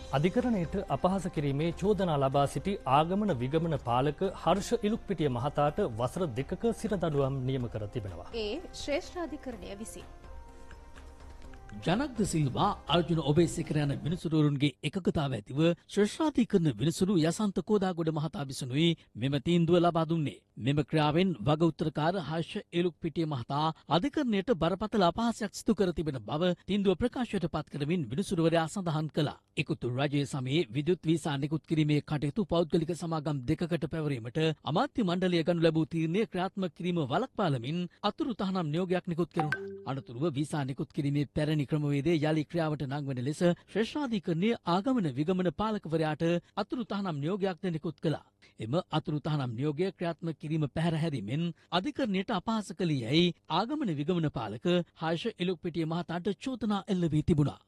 අධිකරණයට අපහාස කිරීමේ චෝදනා ලබා සිටි ආගමන විගමන පාලක හර්ෂ ඉලුක්පිටිය මහතාට වසර 2ක සිරදඬුවම් නියම කර තිබෙනවා. ඒ ශ්‍රේෂ්ඨාධිකරණය විසින් ජනක්ද සිල්වා අර්ජුන ඔබේසේකර යන විනිසුරුවන්ගේ එකගතාව ඇතිව ශ්‍රේෂ්ඨාධිකරණ විනිසුරු යසන්ත කෝදාගොඩ මහතා විසිනුයි මෙම තීන්දුව ලබා දුන්නේ. මෙම ක්‍රියාවෙන් වග උත්තරකාර හර්ෂ එලුක්පිටිය මහතා අධිකරණයට බරපතල අපහාසයක් සිදු කර තිබෙන බව තීන්දුව ප්‍රකාශයට පත් කරමින් විනිසුරුවරයා සඳහන් කළා. ඉකුතු රජයේ සමයේ විද්‍යුත් වීසා නිකුත් කිරීමේ කටයුතු පෞද්ගලික සමාගම් දෙකකට පැවරීමට අමාත්‍ය මණ්ඩලය ගනු ලැබූ තීරණය ක්‍රියාත්මක කිරීම වළක්වාලමින් අතුරු තහනම් නියෝගයක් නිකුත් කෙරුණා. අනතුරුව වීසා නිකුත් කිරීමේ පැරණි ක්‍රමවේදය යලි ක්‍රියාවට නංවන ලෙස ශ්‍රේෂ්ඨාධිකරණයේ ආගමන විගමන පාලකවරයාට අතුරු තහනම් නියෝගයක්ද නිකුත් කළා. එම අතුරු තහනම් නියෝගය ක්‍රියාත්මක කිරීම පැහැර හැරීමෙන් අධිකරණයට අපහාස කළේ යැයි ආගමන විගමන පාලක හර්ෂ එලුක්පිටිය මහතාට චෝදනා එල්ල වී තිබුණා.